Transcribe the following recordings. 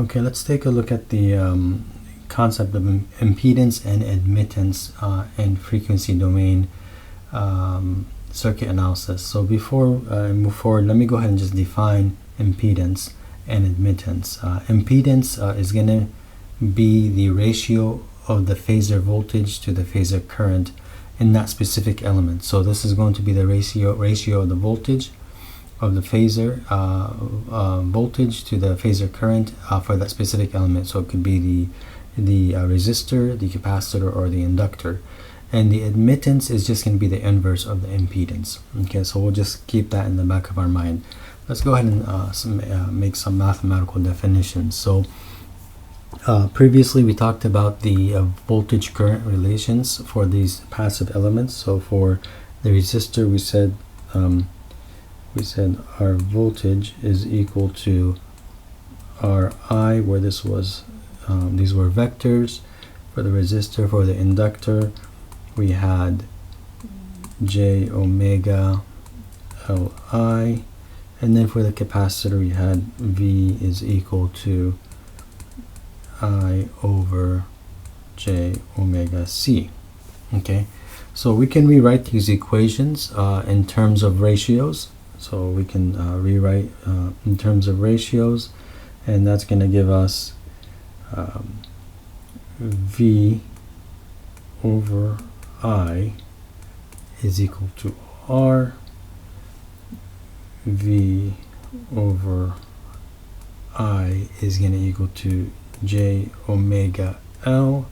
Okay, let's take a look at the concept of impedance and admittance and frequency domain circuit analysis. So before I move forward, let me go ahead and just define impedance and admittance. Impedance is going to be the ratio of the phasor voltage to the phasor current in that specific element. So this is going to be the ratio of the voltage of the phasor voltage to the phasor current for that specific element. So it could be the resistor, the capacitor, or the inductor. And the admittance is just going to be the inverse of the impedance. Okay, so we'll just keep that in the back of our mind. Let's go ahead and make some mathematical definitions. So previously we talked about the voltage current relations for these passive elements. So for the resistor, we said our voltage is equal to our I, where this was these were vectors. For the resistor, for the inductor, we had j omega Li, and then for the capacitor we had V is equal to I over j omega C. Okay, so we can rewrite these equations in terms of ratios. So we can rewrite in terms of ratios, and that's going to give us V over I is equal to R, V over I is going to equal to j omega L,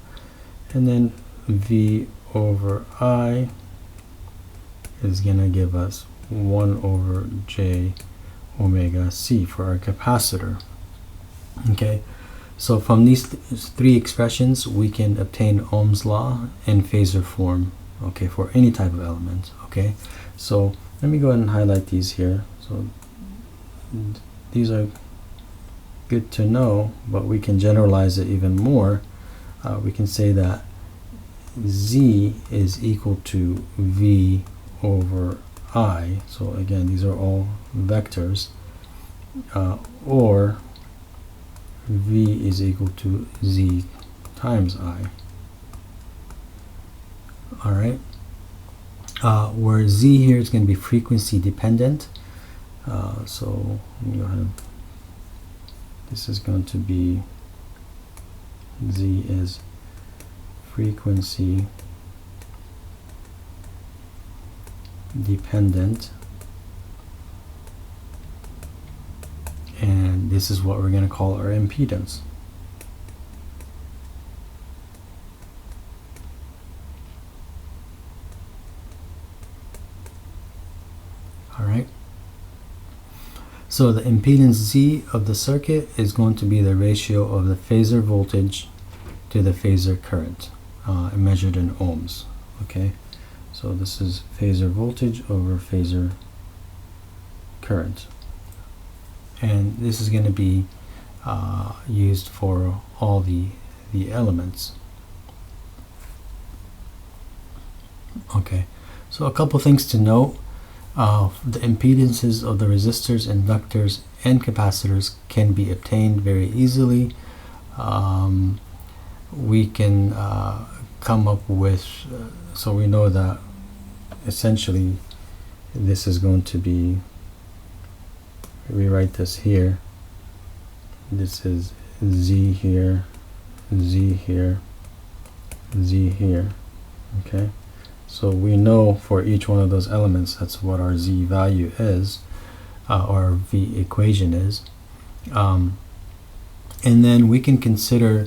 and then V over I is going to give us 1 over j omega C for our capacitor. Okay, so from these three expressions we can obtain Ohm's law in phasor form, okay, for any type of element. Okay, so let me go ahead and highlight these here. So these are good to know, but we can generalize it even more. We can say that Z is equal to V over I. So again, these are all vectors, or V is equal to Z times I. Alright, where Z here is going to be frequency dependent. So let me go ahead. This is going to be Z is frequency dependent, and this is what we're going to call our impedance. Alright, so the impedance Z of the circuit is going to be the ratio of the phasor voltage to the phasor current measured in ohms. Okay, so this is phasor voltage over phasor current, and this is going to be used for all the elements. Okay, so a couple things to note. The impedances of the resistors, inductors, and capacitors can be obtained very easily. We can come up with, so we know that essentially this is going to be, rewrite this here, this is Z here, Z here, Z here. Okay, so we know for each one of those elements that's what our Z value is, or V equation is. And then we can consider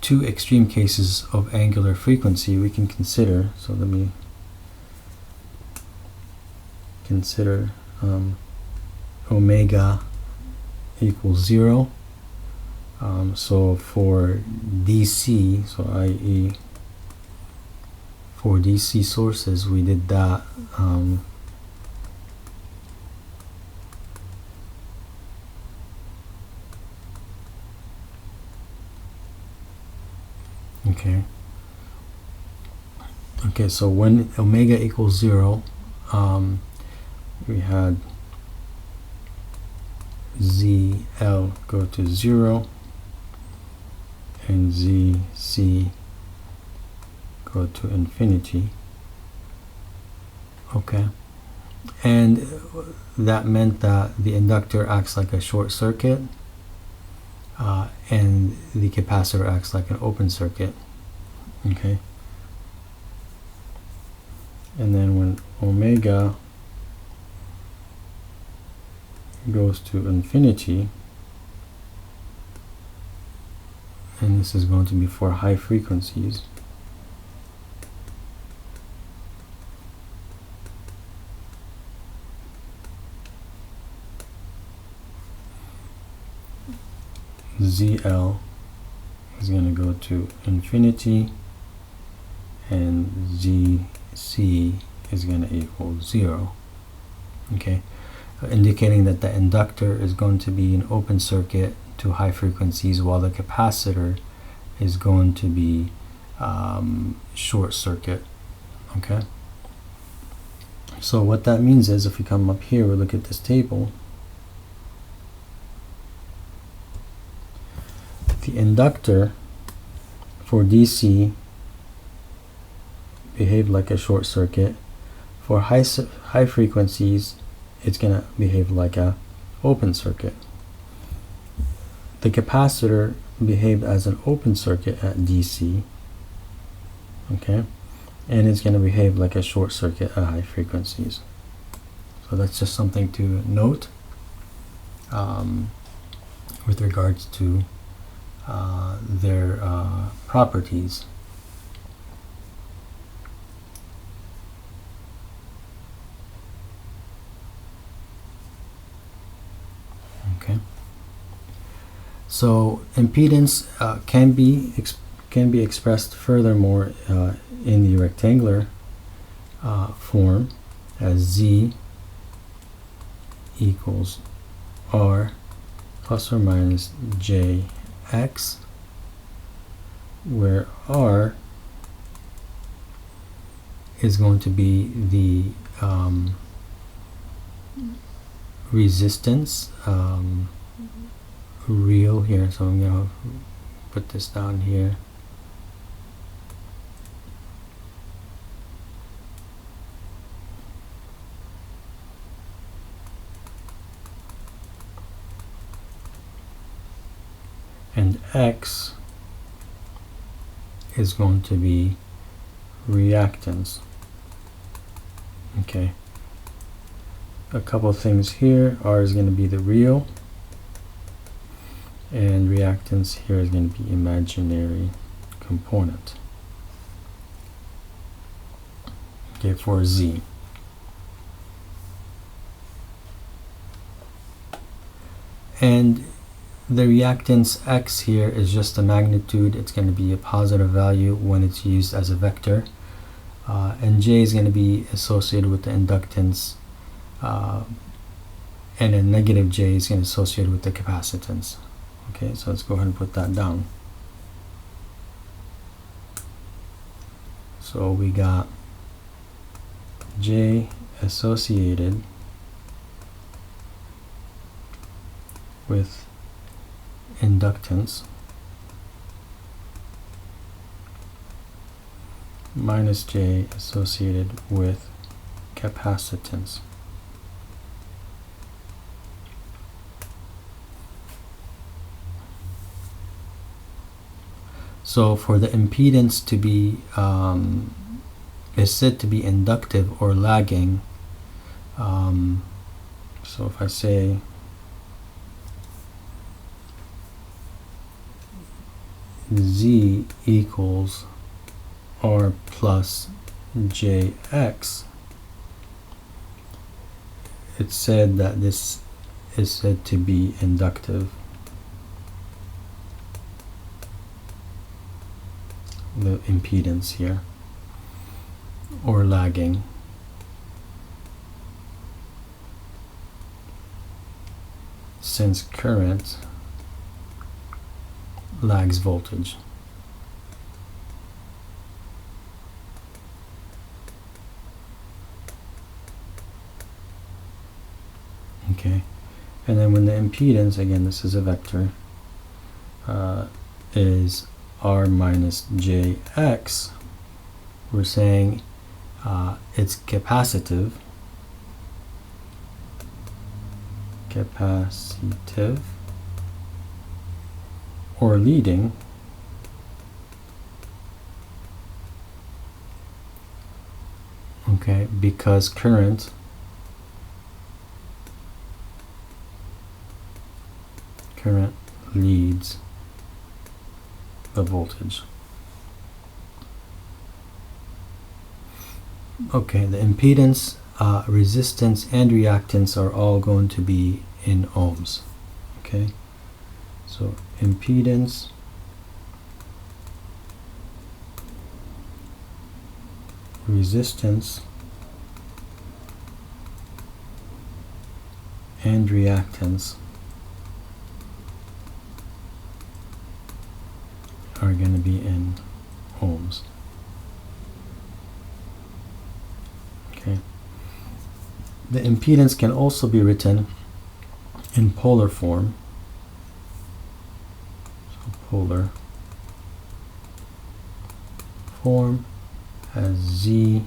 two extreme cases of angular frequency. We can consider, so let me consider omega equals 0. So for DC, so i.e. for DC sources, we did that. Okay, so when omega equals 0, we had ZL go to 0 and ZC go to infinity. Okay, and that meant that the inductor acts like a short circuit and the capacitor acts like an open circuit. Okay, and then when omega goes to infinity, and this is going to be for high frequencies, ZL is going to go to infinity and ZC is going to equal 0. Okay, indicating that the inductor is going to be an open circuit to high frequencies while the capacitor is going to be short circuit. Okay, so what that means is if we come up here, we look at this table, the inductor for DC behave like a short circuit. For high frequencies, it's going to behave like a open circuit. The capacitor behaved as an open circuit at DC, okay, and it's going to behave like a short circuit at high frequencies. So that's just something to note with regards to their properties. Okay. So impedance can be expressed furthermore in the rectangular form as Z equals R plus or minus JX, where R is going to be the resistance, real here, so I'm going to put this down here. And X is going to be reactance. Okay. A couple of things here. R is going to be the real, and reactance here is going to be imaginary component. Okay, for Z. And the reactance X here is just a magnitude. It's going to be a positive value when it's used as a vector. And J is going to be associated with the inductance, and a negative J is going to be associated with the capacitance. Okay, so let's go ahead and put that down. So we got J associated with inductance minus J associated with capacitance. So for the impedance to be is said to be inductive or lagging. So if I say Z equals R plus JX, it's said that this is said to be inductive. The impedance here, or lagging, since current lags voltage. Okay, And then when the impedance, again this is a vector, is R minus JX, we're saying it's capacitive or leading because current leads the voltage. Okay, the impedance, resistance, and reactance are all going to be in ohms. Okay, so impedance, resistance, and reactance are going to be in ohms. Okay. The impedance can also be written in polar form. So polar form as Z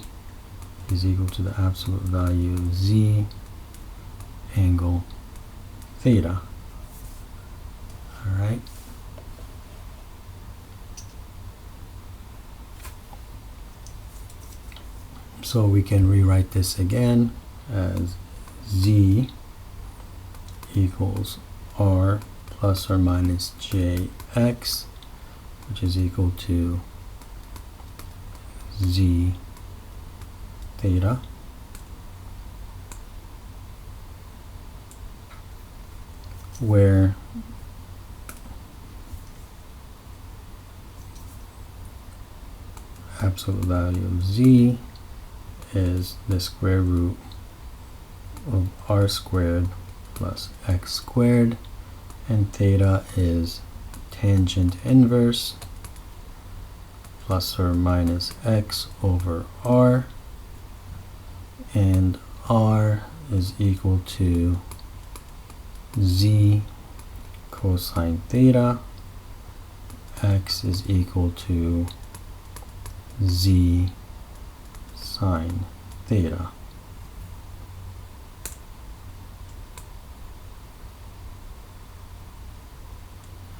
is equal to the absolute value of Z angle theta. All right. So we can rewrite this again as Z equals R plus or minus JX, which is equal to Z theta. Where absolute value of Z is the square root of R squared plus X squared, and theta is tangent inverse plus or minus X over R, and R is equal to Z cosine theta, X is equal to Z sine theta.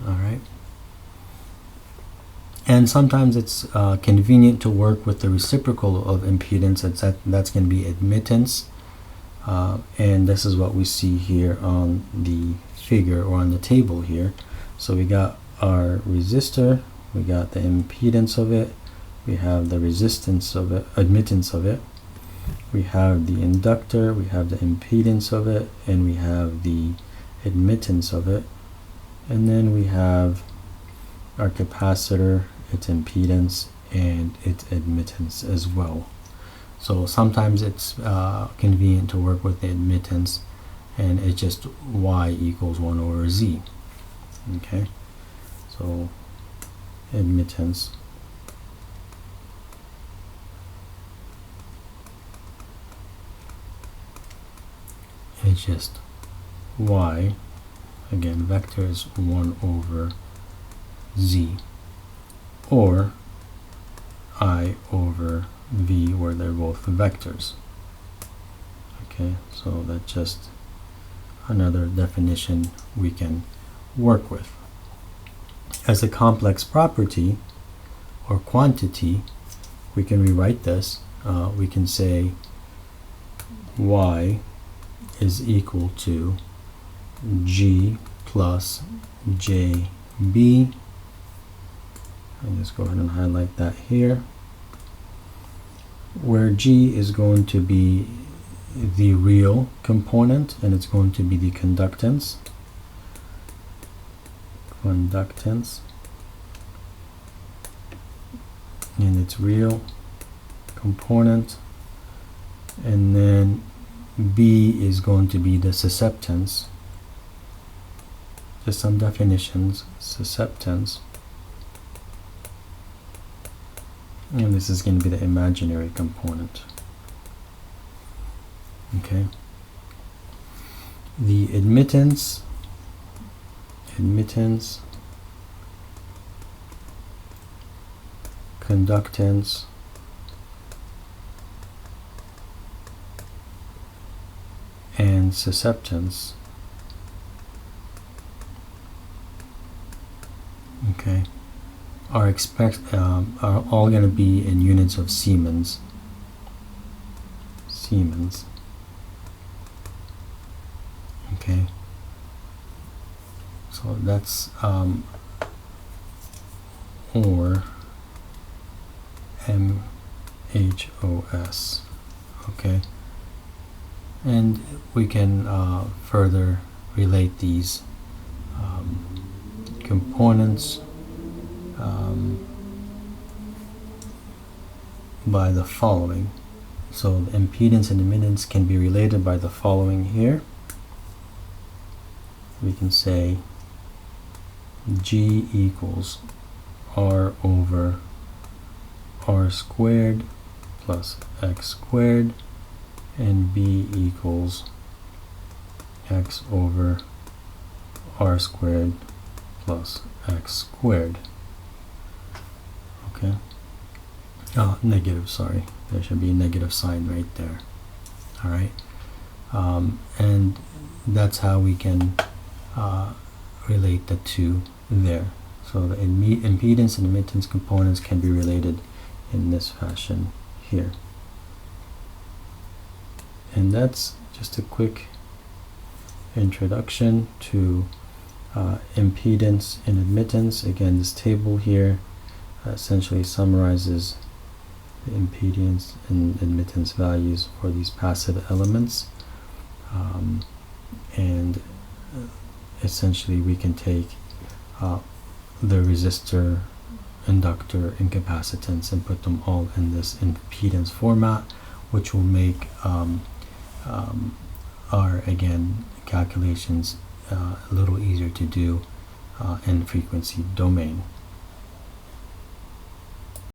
All right. And sometimes it's convenient to work with the reciprocal of impedance. That's going to be admittance. And this is what we see here on the figure or on the table here. So we got our resistor, we got the impedance of it, we have the resistance of it, admittance of it, we have the inductor, we have the impedance of it, and we have the admittance of it, and then we have our capacitor, its impedance, and its admittance as well. So sometimes it's convenient to work with the admittance, and it's just Y equals 1 over Z. Okay, so admittance is just Y, again vector is 1 over Z, or I over V, where they're both vectors. Okay, so that's just another definition we can work with. As a complex property or quantity, we can rewrite this. We can say Y is equal to G plus JB. I'll just go ahead and highlight that here, where G is going to be the real component, and it's going to be the conductance, and its real component, and then B is going to be the susceptance. Just some definitions: susceptance, and this is going to be the imaginary component. Okay, the admittance, conductance, and susceptance, okay, are all going to be in units of Siemens. Okay, so that's or MHOS. Okay, and we can further relate these components by the following. So the impedance and admittance can be related by the following here. We can say G equals R over R squared plus X squared, and B equals X over R squared plus X squared. Okay. Negative, sorry. There should be a negative sign right there. All right. And that's how we can relate the two there. So the impedance and admittance components can be related in this fashion here. And that's just a quick introduction to impedance and admittance. Again, this table here essentially summarizes the impedance and admittance values for these passive elements, and essentially we can take the resistor, inductor, and capacitance and put them all in this impedance format, which will make our, again, calculations a little easier to do in frequency domain.